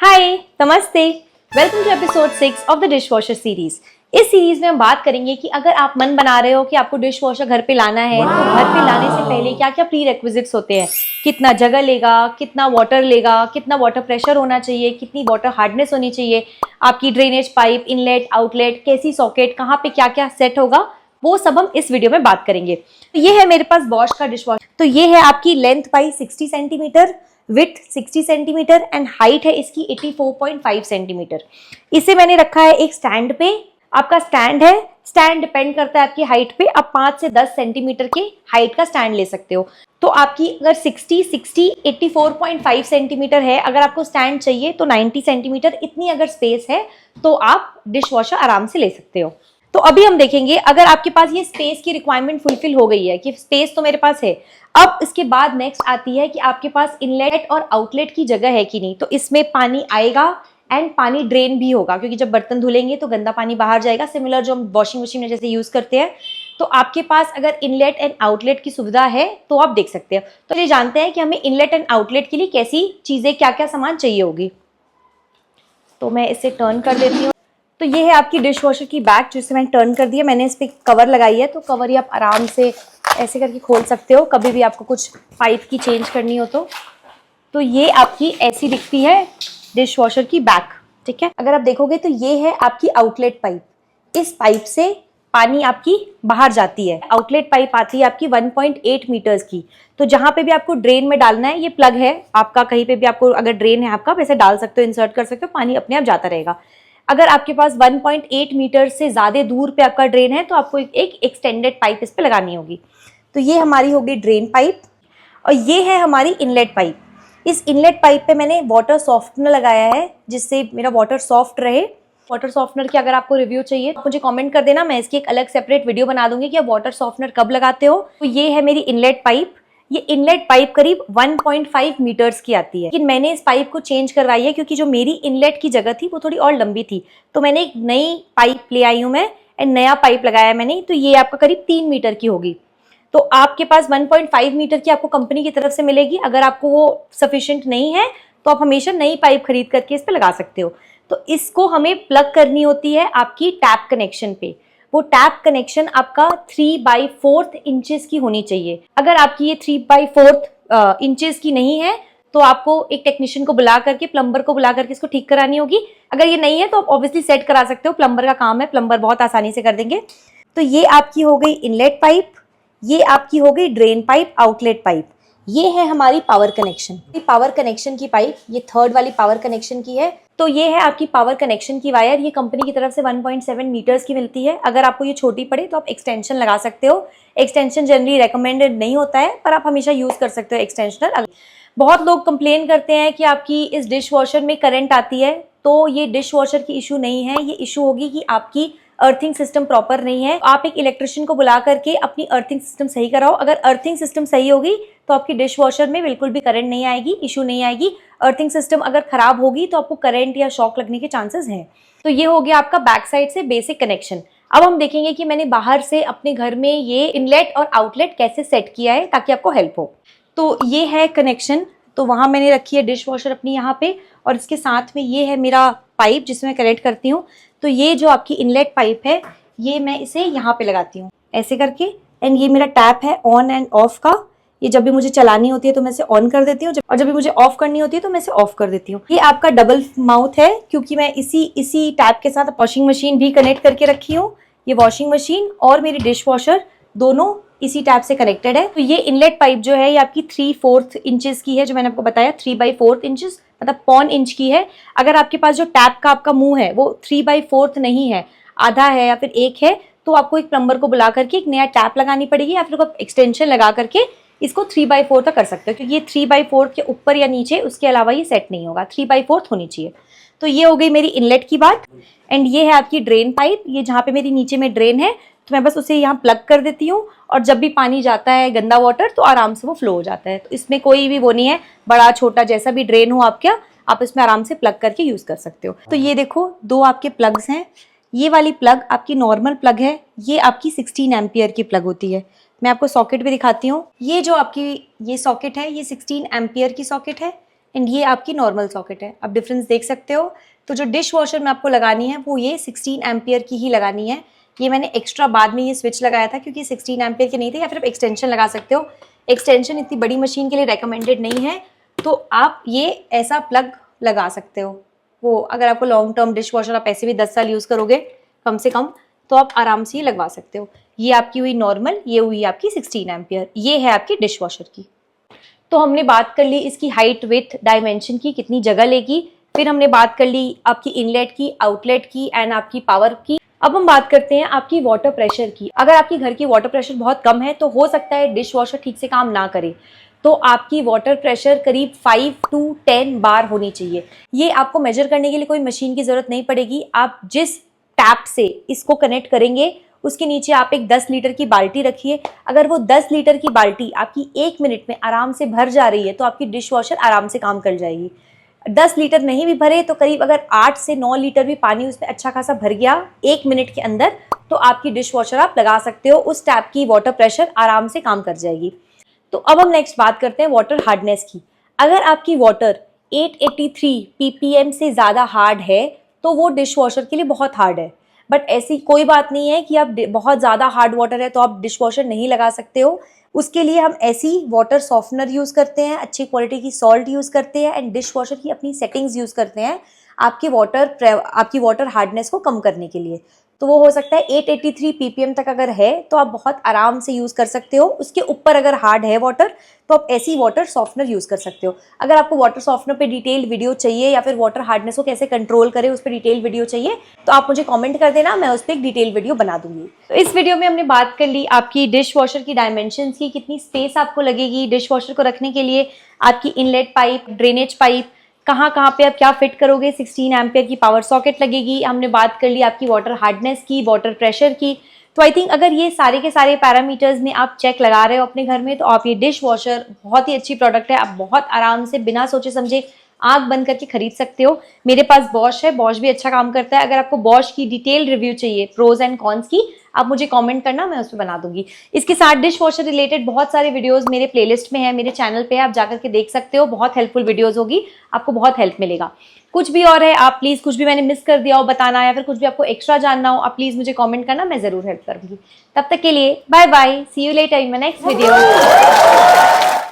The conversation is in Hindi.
हाय, नमस्ते। Welcome to episode 6 of the dishwasher series. इस सीरीज में हम बात करेंगे कि अगर आप मन बना रहे हो कि आपको डिशवॉशर घर पे लाना है तो घर पे लाने से पहले क्या क्या प्री रिक्विजिट्स होते हैं, कितना जगह लेगा, कितना वाटर लेगा, कितना वाटर प्रेशर होना चाहिए, कितनी वाटर हार्डनेस होनी चाहिए, आपकी ड्रेनेज पाइप, इनलेट, आउटलेट, कैसी सॉकेट, कहाँ पे क्या क्या सेट होगा, वो सब हम इस वीडियो में बात करेंगे। तो ये है मेरे पास बॉश का डिशवॉशर। तो ये है आपकी length by 60 centimetre, with 60 centimetre and height है इसकी 84.5 सेंटीमीटर। इसे मैंने रखा है एक स्टैंड पे। आपका स्टैंड है, स्टैंड डिपेंड करता है आपकी हाइट पे। आप 5 से 10 सेंटीमीटर के हाइट का स्टैंड ले सकते हो। तो आपकी अगर 84.5 सेंटीमीटर है, अगर आपको स्टैंड चाहिए तो 90 सेंटीमीटर इतनी अगर स्पेस है तो आप डिश वॉशर आराम से ले सकते हो। तो अभी हम देखेंगे अगर आपके पास ये स्पेस की रिक्वायरमेंट फुलफिल हो गई है कि स्पेस तो मेरे पास है, अब इसके बाद नेक्स्ट आती है कि आपके पास इनलेट और आउटलेट की जगह है कि नहीं। तो इसमें पानी आएगा एंड पानी ड्रेन भी होगा, क्योंकि जब बर्तन धुलेंगे तो गंदा पानी बाहर जाएगा, सिमिलर जो हम वॉशिंग मशीन में जैसे यूज करते हैं। तो आपके पास अगर इनलेट एंड आउटलेट की सुविधा है तो आप देख सकते हैं। तो ये जानते हैं कि हमें इनलेट एंड आउटलेट के लिए कैसी चीजें, क्या क्या सामान चाहिए होगी। तो मैं इसे टर्न कर देती हूँ। तो ये है आपकी डिश वॉशर की बैग, जिसे मैंने टर्न कर दिया। मैंने इस पर कवर लगाई है, तो कवर ही आप आराम से ऐसे करके खोल सकते हो कभी भी आपको कुछ पाइप की चेंज करनी हो तो ये आपकी ऐसी दिखती है डिश वॉशर की बैग, ठीक है। अगर आप देखोगे तो ये है आपकी आउटलेट पाइप। इस पाइप से पानी आपकी बाहर जाती है। आउटलेट पाइप आती है आपकी 1.8 मीटर्स की। तो जहां पे भी आपको ड्रेन में डालना है, ये प्लग है आपका, कहीं पे भी आपको अगर ड्रेन है आपका वैसे डाल सकते हो, इंसर्ट कर सकते हो, पानी अपने आप जाता रहेगा। अगर आपके पास 1.8 मीटर से ज्यादा दूर पे आपका ड्रेन है तो आपको एक एक्सटेंडेड पाइप इस पे लगानी होगी। तो ये हमारी होगी ड्रेन पाइप और ये है हमारी इनलेट पाइप। इस इनलेट पाइप पे मैंने वाटर सॉफ्टनर लगाया है जिससे मेरा वाटर सॉफ्ट रहे। वाटर सॉफ्टनर की अगर आपको रिव्यू चाहिए तो मुझे कमेंट कर देना, मैं इसकी एक अलग सेपरेट वीडियो बना दूंगी कि आप वाटर सॉफ्टनर कब लगाते हो। तो ये है मेरी इनलेट पाइप। ये इनलेट पाइप करीब 1.5 मीटर्स की आती है, लेकिन मैंने इस पाइप को चेंज करवाई है क्योंकि जो मेरी इनलेट की जगह थी वो थोड़ी और लंबी थी। तो मैंने एक नई पाइप ले आई हूँ मैं एंड नया पाइप लगाया मैंने। तो ये आपका करीब 3 मीटर की होगी। तो आपके पास 1.5 मीटर की आपको कंपनी की तरफ से मिलेगी। अगर आपको वो सफिशिएंट नहीं है तो आप हमेशा नई पाइप खरीद करके इस पे लगा सकते हो। तो इसको हमें प्लग करनी होती है आपकी टैप कनेक्शन पे। वो टैप कनेक्शन आपका 3/4 इंचेस की होनी चाहिए। अगर आपकी ये 3/4 इंचेस की नहीं है तो आपको एक टेक्नीशियन को बुला करके, प्लम्बर को बुला करके इसको ठीक करानी होगी। अगर ये नहीं है तो आप ऑब्वियसली सेट करा सकते हो, प्लम्बर का काम है, प्लम्बर बहुत आसानी से कर देंगे। तो ये आपकी हो गई इनलेट पाइप, ये आपकी हो गई ड्रेन पाइप, आउटलेट पाइप। ये है हमारी पावर कनेक्शन। पावर कनेक्शन की पाइप ये थर्ड वाली पावर कनेक्शन की है। तो ये है आपकी पावर कनेक्शन की वायर। ये कंपनी की तरफ से 1.7 मीटर्स की मिलती है। अगर आपको ये छोटी पड़े तो आप एक्सटेंशन लगा सकते हो। एक्सटेंशन जनरली रेकमेंडेड नहीं होता है, पर आप हमेशा यूज कर सकते हो एक्सटेंशनर। बहुत लोग कंप्लेन करते हैं कि आपकी इस डिश वॉशर में करंट आती है। तो ये डिश वॉशर की इशू नहीं है, ये इशू होगी कि आपकी अर्थिंग सिस्टम प्रॉपर नहीं है। आप एक इलेक्ट्रिशियन को बुला करके अपनी अर्थिंग सिस्टम सही कराओ। अगर अर्थिंग सिस्टम सही होगी तो आपकी डिश वॉशर में बिल्कुल भी करंट नहीं आएगी, इशू नहीं आएगी। अर्थिंग सिस्टम अगर खराब होगी तो आपको करंट या शॉक लगने के चांसेस हैं। तो ये हो गया आपका बैक साइड से बेसिक कनेक्शन। अब हम देखेंगे कि मैंने बाहर से अपने घर में ये इनलेट और आउटलेट कैसे सेट किया है ताकि आपको हेल्प हो। तो ये है कनेक्शन। तो वहां मैंने रखी है डिश वॉशर अपनी यहाँ पे, और इसके साथ में ये है मेरा पाइप जिसमें मैं कनेक्ट करती हूँ। तो ये जो आपकी इनलेट पाइप है ये मैं इसे यहाँ पे लगाती हूँ ऐसे करके। एंड ये मेरा टैप है ऑन एंड ऑफ का। ये जब भी मुझे चलानी होती है तो मैं इसे ऑन कर देती हूँ, और जब भी मुझे ऑफ करनी होती है तो मैं इसे ऑफ कर देती हूँ। ये आपका डबल माउथ है क्योंकि मैं इसी टैप के साथ वॉशिंग मशीन भी कनेक्ट करके रखी हूँ। ये वॉशिंग मशीन और मेरी डिश वॉशर दोनों इसी टैप से कनेक्टेड है। तो ये इनलेट पाइप जो है ये आपकी 3/4 इंचेस की है, जो मैंने आपको बताया 3/4 इंचेस मतलब 0.25 इंच की है। अगर आपके पास जो टैप का आपका मुंह है वो 3/4 नहीं है, आधा है या फिर 1 है, तो आपको एक प्लम्बर को बुला करके एक नया टैप लगानी पड़ेगी, या फिर आप एक्सटेंशन लगा करके इसको 3/4 तक कर सकते हो। क्योंकि ये 3/4 के ऊपर या नीचे उसके अलावा ये सेट नहीं होगा, 3/4 होनी चाहिए। तो ये हो गई मेरी इनलेट की बात। एंड ये है आपकी ड्रेन पाइप। ये जहाँ पे मेरी नीचे में ड्रेन है तो मैं बस उसे यहाँ प्लग कर देती हूँ, और जब भी पानी जाता है गंदा वाटर तो आराम से वो फ्लो हो जाता है। तो इसमें कोई भी वो नहीं है, बड़ा छोटा जैसा भी ड्रेन हो आपका, आप इसमें आराम से प्लग करके यूज कर सकते हो। तो ये देखो 2 आपके प्लग्स हैं। ये वाली प्लग आपकी नॉर्मल प्लग है, ये आपकी 16 एम्पियर की प्लग होती है। मैं आपको सॉकेट भी दिखाती हूँ। ये जो आपकी ये सॉकेट है ये 16 एम्पियर की सॉकेट है। एंड ये आपकी नॉर्मल सॉकेट है। आप डिफरेंस देख सकते हो। तो जो डिश वॉशर में आपको लगानी है वो ये 16 एम्पियर की ही लगानी है। ये मैंने एक्स्ट्रा बाद में ये स्विच लगाया था क्योंकि 16 एम्पियर की नहीं थी, या फिर आप एक्सटेंशन लगा सकते हो। एक्सटेंशन इतनी बड़ी मशीन के लिए रेकमेंडेड नहीं है, तो आप ये ऐसा प्लग लगा सकते हो। वो अगर आपको लॉन्ग टर्म डिश वॉशर आप ऐसे भी 10 साल यूज़ करोगे कम से कम, तो आप आराम से ये लगवा सकते हो। ये आपकी हुई नॉर्मल, ये हुई आपकी 16 एम्पियर। ये है आपकी डिश वॉशर की। तो हमने बात कर ली इसकी हाइट, विड्थ, डायमेंशन की, कितनी जगह लेगी। फिर हमने बात कर ली आपकी इनलेट की, आउटलेट की एंड आपकी पावर की। अब हम बात करते हैं आपकी वाटर प्रेशर की। अगर आपकी घर की वाटर प्रेशर बहुत कम है तो हो सकता है डिश वॉशर ठीक से काम ना करे, तो आपकी वाटर प्रेशर करीब 5 to 10 बार होनी चाहिए। ये आपको मेजर करने के लिए कोई मशीन की जरूरत नहीं पड़ेगी। आप जिस टैप से इसको कनेक्ट करेंगे उसके नीचे आप एक 10 लीटर की बाल्टी रखिए। अगर वो 10 लीटर की बाल्टी आपकी 1 मिनट में आराम से भर जा रही है तो आपकी डिश वॉशर आराम से काम कर जाएगी। 10 लीटर नहीं भी भरे तो करीब अगर 8 से 9 लीटर भी पानी उसमें अच्छा खासा भर गया 1 मिनट के अंदर, तो आपकी डिश वॉशर आप लगा सकते हो। उस टैप की वाटर प्रेशर आराम से काम कर जाएगी। तो अब हम नेक्स्ट बात करते हैं वाटर हार्डनेस की। अगर आपकी वाटर 883 ppm से ज़्यादा हार्ड है तो वो डिश वॉशर के लिए बहुत हार्ड है। बट ऐसी कोई बात नहीं है कि आप बहुत ज़्यादा हार्ड वाटर है तो आप डिश वॉशर नहीं लगा सकते हो। उसके लिए हम ऐसी वाटर सॉफ्टनर यूज़ करते हैं, अच्छी क्वालिटी की सॉल्ट यूज़ करते हैं एंड डिश वॉशर की अपनी सेटिंग्स यूज़ करते हैं आपकी वाटर हार्डनेस को कम करने के लिए। तो वो हो सकता है 883 ppm तक अगर है तो आप बहुत आराम से यूज़ कर सकते हो। उसके ऊपर अगर हार्ड है वाटर तो आप ऐसी वाटर सॉफ्टनर यूज़ कर सकते हो। अगर आपको वाटर सॉफ्टनर पे डिटेल्ड वीडियो चाहिए या फिर वाटर हार्डनेस को कैसे कंट्रोल करें उस पर डिटेल वीडियो चाहिए तो आप मुझे कमेंट कर देना, मैं उस पर एक डिटेल वीडियो बना दूंगी। तो इस वीडियो में हमने बात कर ली आपकी डिश वॉशर की डायमेंशंस की, कितनी स्पेस आपको लगेगी डिश वॉशर को रखने के लिए, आपकी इनलेट पाइप, ड्रेनेज पाइप, कहाँ कहाँ पे आप क्या फिट करोगे, 16 एम्पियर की पावर सॉकेट लगेगी। हमने बात कर ली आपकी वाटर हार्डनेस की, वाटर प्रेशर की। तो आई थिंक अगर ये सारे के सारे पैरामीटर्स में आप चेक लगा रहे हो अपने घर में तो आप ये डिश वॉशर बहुत ही अच्छी प्रोडक्ट है। आप बहुत आराम से बिना सोचे समझे आंख बंद करके खरीद सकते हो। मेरे पास बॉश है, बॉश भी अच्छा काम करता है। अगर आपको बॉश की डिटेल रिव्यू चाहिए प्रोज एंड कॉन्स की, आप मुझे कमेंट करना, मैं उस पर बना दूंगी। इसके साथ डिश वॉशर रिलेटेड बहुत सारे वीडियोस मेरे प्लेलिस्ट में है, मेरे चैनल पे है, आप जाकर के देख सकते हो। बहुत हेल्पफुल वीडियोस होगी, आपको बहुत हेल्प मिलेगा। कुछ भी और है, आप प्लीज कुछ भी मैंने मिस कर दिया हो बताना, या फिर कुछ भी आपको एक्स्ट्रा जानना हो आप प्लीज मुझे कमेंट करना, मैं जरूर हेल्प करूंगी। तब तक के लिए bye bye, see you later in my next video.